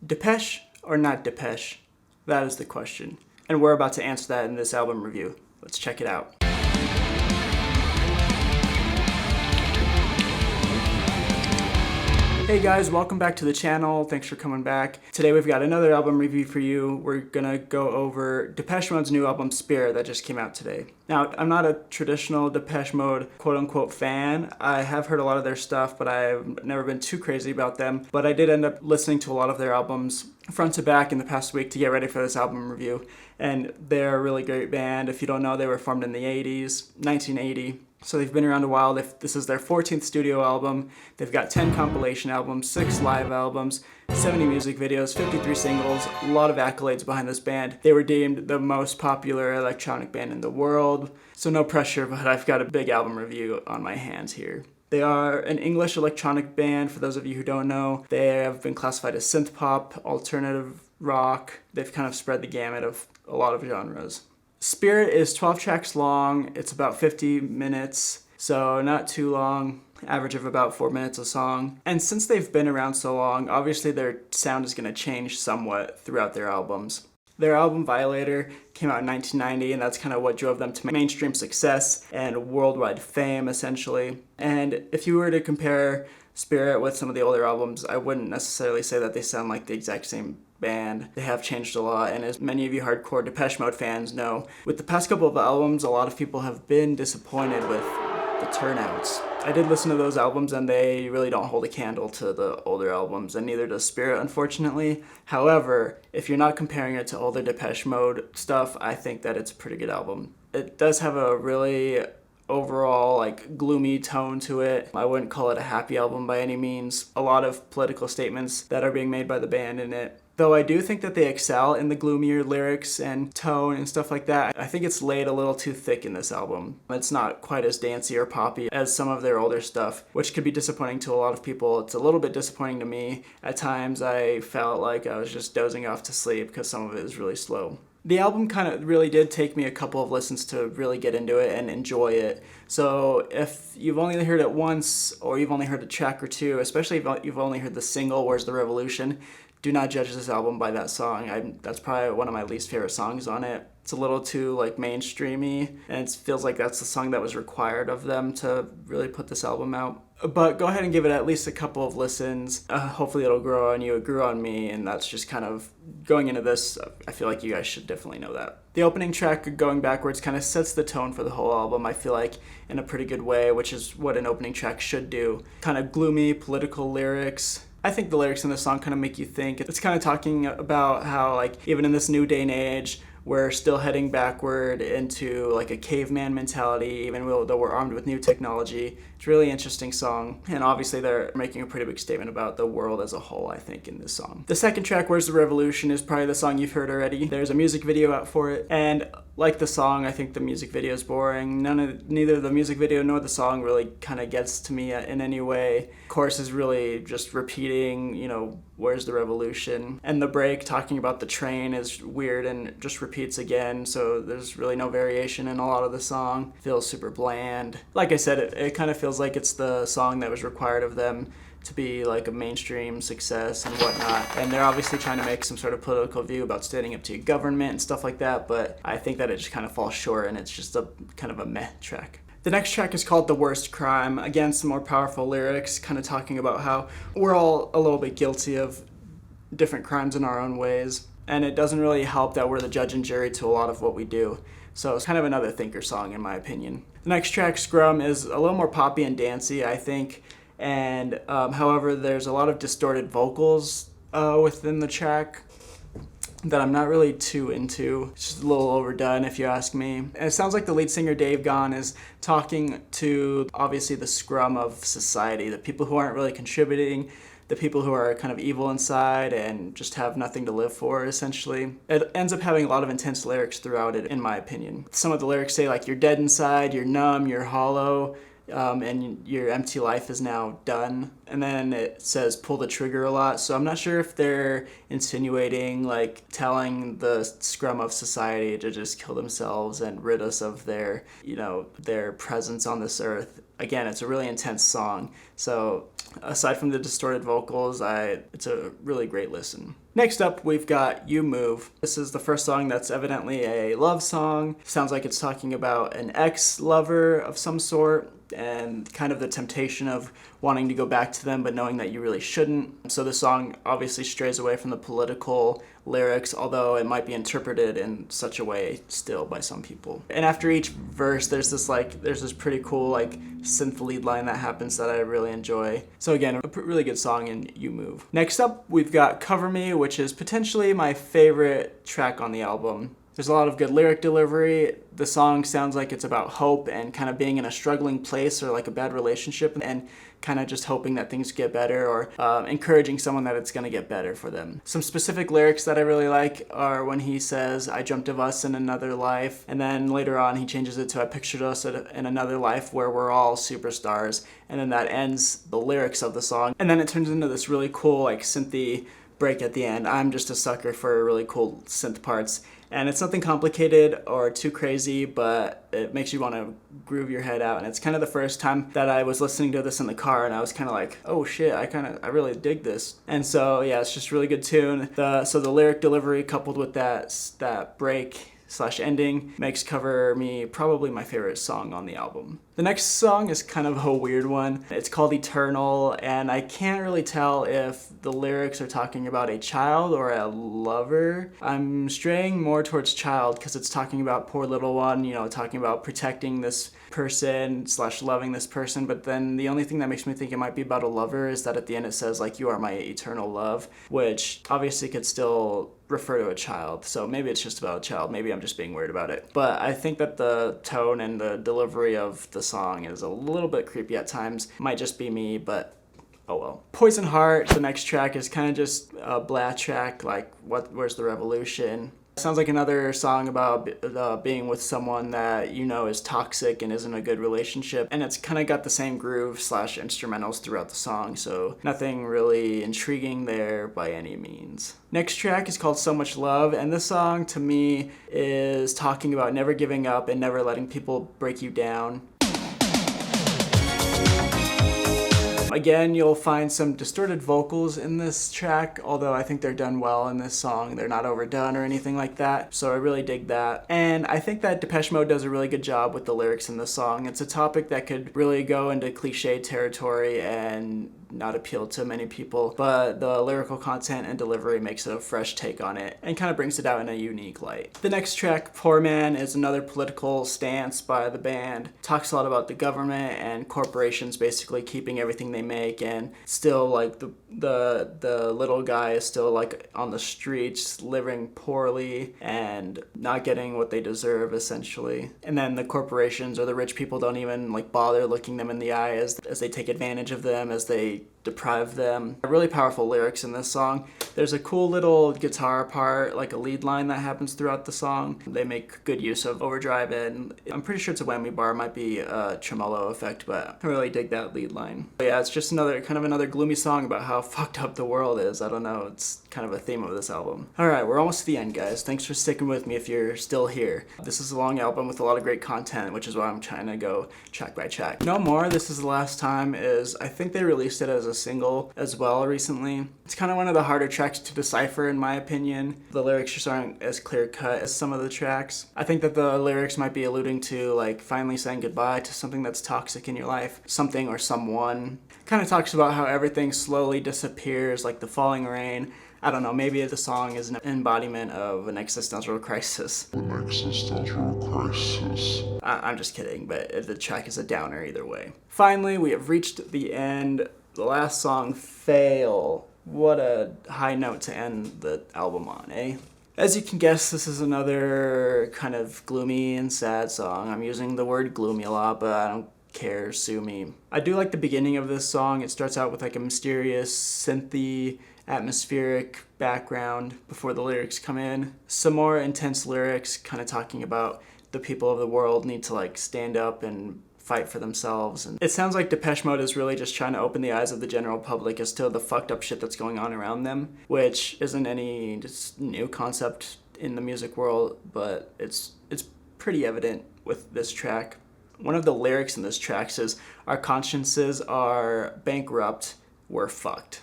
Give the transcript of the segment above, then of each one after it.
Depeche or not Depeche? That is the question. And we're about to answer that in this album review. Let's check it out. Hey guys, welcome back to the channel. Thanks for coming back. Today we've got another album review for you. We're gonna go over Depeche Mode's new album Spirit that just came out today. Now, I'm not a traditional Depeche Mode quote-unquote fan. I have heard a lot of their stuff, but I've never been too crazy about them. But I did end up listening to a lot of their albums front to back in the past week to get ready for this album review. And they're a really great band. If you don't know, they were formed in the 80s, 1980. So they've been around a while. This is their 14th studio album. They've got 10 compilation albums, 6 live albums, 70 music videos, 53 singles, a lot of accolades behind this band. They were deemed the most popular electronic band in the world. So no pressure, but I've got a big album review on my hands here. They are an English electronic band, for those of you who don't know. They have been classified as synth pop, alternative rock. They've kind of spread the gamut of a lot of genres. Spirit is 12 tracks long. It's about 50 minutes, so not too long. Average of about 4 minutes a song. And since they've been around so long, obviously their sound is going to change somewhat throughout their albums. Their album Violator came out in 1990, and that's kind of what drove them to mainstream success and worldwide fame, essentially. And if you were to compare Spirit with some of the older albums, I wouldn't necessarily say that they sound like the exact same band. They have changed a lot, and as many of you hardcore Depeche Mode fans know, with the past couple of albums, a lot of people have been disappointed with the turnouts. I did listen to those albums, and they really don't hold a candle to the older albums, and neither does Spirit, unfortunately. However, if you're not comparing it to older Depeche Mode stuff, I think that it's a pretty good album. It does have a really overall gloomy tone to it. I wouldn't call it a happy album by any means. A lot of political statements that are being made by the band in it. Though I do think that they excel in the gloomier lyrics and tone and stuff like that. I think it's laid a little too thick in this album. It's not quite as dancey or poppy as some of their older stuff, which could be disappointing to a lot of people. It's a little bit disappointing to me. At times I felt like I was just dozing off to sleep because some of it is really slow. The album kind of really did take me a couple of listens to really get into it and enjoy it. So if you've only heard it once, or you've only heard a track or two, especially if you've only heard the single, Where's the Revolution, do not judge this album by that song. That's probably one of my least favorite songs on it. It's a little too mainstreamy, and it feels like that's the song that was required of them to really put this album out. But go ahead and give it at least a couple of listens. Hopefully it'll grow on you. It grew on me, and that's just kind of going into this. I feel like you guys should definitely know that. The opening track, Going Backwards, kind of sets the tone for the whole album, I feel like, in a pretty good way, which is what an opening track should do. Kind of gloomy, political lyrics. I think the lyrics in this song kind of make you think. It's kind of talking about how, even in this new day and age, we're still heading backward into a caveman mentality, even though we're armed with new technology. It's a really interesting song, and obviously they're making a pretty big statement about the world as a whole, I think, in this song. The second track, Where's the Revolution, is probably the song you've heard already. There's a music video out for it, and like the song, I think the music video is boring. Neither the music video nor the song really kind of gets to me in any way. Chorus is really just repeating, where's the revolution? And the break talking about the train is weird and just repeats again, so there's really no variation in a lot of the song. It feels super bland. Like I said, it kind of feels like it's the song that was required of them to be a mainstream success and whatnot. And they're obviously trying to make some sort of political view about standing up to your government and stuff like that, but I think that it just kind of falls short, and it's just a kind of a meh track. The next track is called The Worst Crime. Again, some more powerful lyrics, kind of talking about how we're all a little bit guilty of different crimes in our own ways, and it doesn't really help that we're the judge and jury to a lot of what we do. So it's kind of another thinker song, in my opinion. The next track, Scrum, is a little more poppy and dancey, I think, and however, there's a lot of distorted vocals within the track that I'm not really too into. It's just a little overdone, if you ask me. And it sounds like the lead singer, Dave Gahan, is talking to, obviously, the scrum of society, the people who aren't really contributing, the people who are kind of evil inside and just have nothing to live for, essentially. It ends up having a lot of intense lyrics throughout it, in my opinion. Some of the lyrics say, you're dead inside, you're numb, you're hollow, and your empty life is now done. and then it says pull the trigger a lot. So I'm not sure if they're insinuating, like telling the scrum of society to just kill themselves and rid us of their, their presence on this earth. Again, it's a really intense song. So aside from the distorted vocals, it's a really great listen. Next up, we've got You Move. This is the first song that's evidently a love song. Sounds like it's talking about an ex-lover of some sort and kind of the temptation of wanting to go back to them but knowing that you really shouldn't. So the song obviously strays away from the political lyrics, although it might be interpreted in such a way still by some people. And after each verse, there's this pretty cool synth lead line that happens that I really enjoy. So again, a really good song in You Move. Next up, we've got Cover Me, which is potentially my favorite track on the album. There's a lot of good lyric delivery. The song sounds like it's about hope and kind of being in a struggling place or like a bad relationship and kind of just hoping that things get better or encouraging someone that it's going to get better for them. Some specific lyrics that I really like are when he says, I dreamt of us in another life. And then later on he changes it to I pictured us in another life where we're all superstars. And then that ends the lyrics of the song. And then it turns into this really cool synthy break at the end. I'm just a sucker for really cool synth parts. And it's nothing complicated or too crazy, but it makes you want to groove your head out. And it's kind of the first time that I was listening to this in the car, and I was kind of like, oh shit, I really dig this. And so yeah, it's just a really good tune. So the lyric delivery coupled with that break / ending makes Cover Me probably my favorite song on the album. The next song is kind of a weird one. It's called Eternal, and I can't really tell if the lyrics are talking about a child or a lover. I'm straying more towards child because it's talking about poor little one, talking about protecting this person / loving this person, but then the only thing that makes me think it might be about a lover is that at the end it says you are my eternal love, which obviously could still refer to a child. So maybe it's just about a child. Maybe I'm just being weird about it. But I think that the tone and the delivery of the song is a little bit creepy at times. Might just be me, but oh well. Poison Heart, the next track, is kind of just a blah track, where's the revolution? Sounds like another song about being with someone that is toxic and isn't a good relationship, and it's kind of got the same groove / instrumentals throughout the song, so nothing really intriguing there by any means. Next track is called So Much Love, and this song to me is talking about never giving up and never letting people break you down. Again, you'll find some distorted vocals in this track, although I think they're done well in this song. They're not overdone or anything like that, so I really dig that. And I think that Depeche Mode does a really good job with the lyrics in the song. It's a topic that could really go into cliche territory and not appeal to many people, but the lyrical content and delivery makes it a fresh take on it and kind of brings it out in a unique light. The next track, Poor Man, is another political stance by the band. Talks a lot about the government and corporations basically keeping everything they make, and still the little guy is still on the streets living poorly and not getting what they deserve essentially. And then the corporations or the rich people don't even bother looking them in the eye as they take advantage of them, as they deprive them. Really powerful lyrics in this song. There's a cool little guitar part, a lead line that happens throughout the song. They make good use of overdrive, and I'm pretty sure it's a whammy bar, might be a tremolo effect, but I really dig that lead line. But yeah, it's just another gloomy song about how fucked up the world is. I don't know, it's kind of a theme of this album. Alright, we're almost to the end, guys. Thanks for sticking with me if you're still here. This is a long album with a lot of great content, which is why I'm trying to go track by track. No More, This Is the Last Time, I think they released it as a single as well recently. It's kind of one of the harder tracks to decipher in my opinion. The lyrics just aren't as clear cut as some of the tracks. I think that the lyrics might be alluding to finally saying goodbye to something that's toxic in your life, something or someone. Kind of talks about how everything slowly disappears, like the falling rain. I don't know, maybe the song is an embodiment of an existential crisis. I'm just kidding, but the track is a downer either way. Finally, we have reached the end. The last song, Fail. What a high note to end the album on, eh? As you can guess, this is another kind of gloomy and sad song. I'm using the word gloomy a lot, but I don't care, sue me. I do like the beginning of this song. It starts out with a mysterious, synthy, atmospheric background before the lyrics come in. Some more intense lyrics kind of talking about the people of the world need to stand up and fight for themselves. And it sounds like Depeche Mode is really just trying to open the eyes of the general public as to the fucked up shit that's going on around them, which isn't any just new concept in the music world, but it's pretty evident with this track. One of the lyrics in this track says, "Our consciences are bankrupt, we're fucked."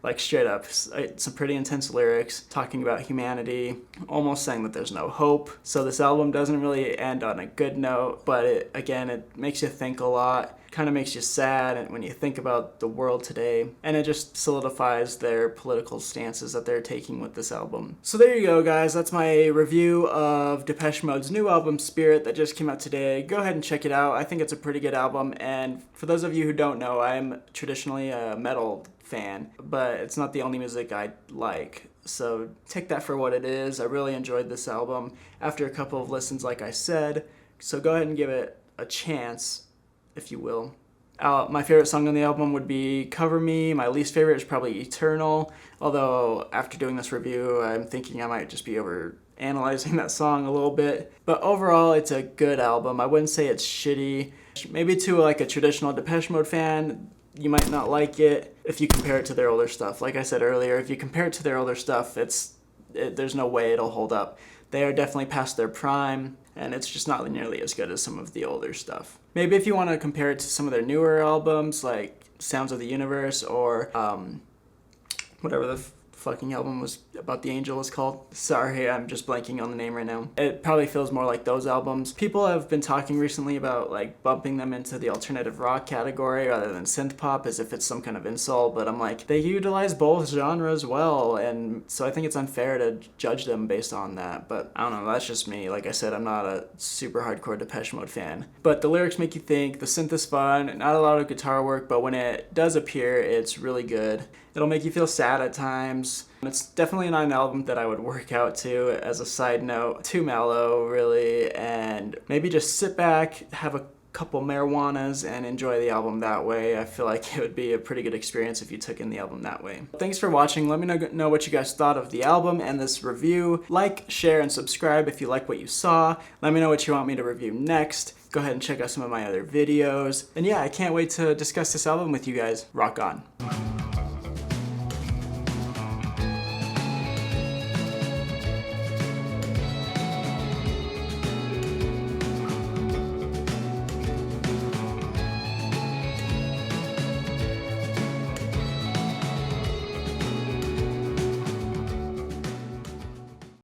Like straight up, some pretty intense lyrics talking about humanity, almost saying that there's no hope. So this album doesn't really end on a good note, but it makes you think a lot, kind of makes you sad when you think about the world today, and it just solidifies their political stances that they're taking with this album. So there you go, guys. That's my review of Depeche Mode's new album, Spirit, that just came out today. Go ahead and check it out. I think it's a pretty good album, and for those of you who don't know, I'm traditionally a metal fan, but it's not the only music I like. So take that for what it is. I really enjoyed this album after a couple of listens, like I said. So go ahead and give it a chance, if you will. My favorite song on the album would be Cover Me. My least favorite is probably Eternal, although after doing this review, I'm thinking I might just be over-analyzing that song a little bit. But overall, it's a good album. I wouldn't say it's shitty. Maybe to like a traditional Depeche Mode fan, you might not like it if you compare it to their older stuff. Like I said earlier, if you compare it to their older stuff, there's no way it'll hold up. They are definitely past their prime, and it's just not nearly as good as some of the older stuff. Maybe if you want to compare it to some of their newer albums, like Sounds of the Universe or whatever the fucking album was about the angel is called. Sorry, I'm just blanking on the name right now. It probably feels more like those albums. People have been talking recently about like bumping them into the alternative rock category rather than synth pop as if it's some kind of insult, but I'm like, they utilize both genres well, and so I think it's unfair to judge them based on that. But I don't know, that's just me. Like I said, I'm not a super hardcore Depeche Mode fan. But the lyrics make you think, the synth is fun, not a lot of guitar work, but when it does appear, it's really good. It'll make you feel sad at times. It's definitely not an album that I would work out to, as a side note. Too mellow, really, and maybe just sit back, have a couple marijuanas, and enjoy the album that way. I feel like it would be a pretty good experience if you took in the album that way. Thanks for watching. Let me know what you guys thought of the album and this review. Like, share, and subscribe if you like what you saw. Let me know what you want me to review next. Go ahead and check out some of my other videos. And yeah, I can't wait to discuss this album with you guys. Rock on.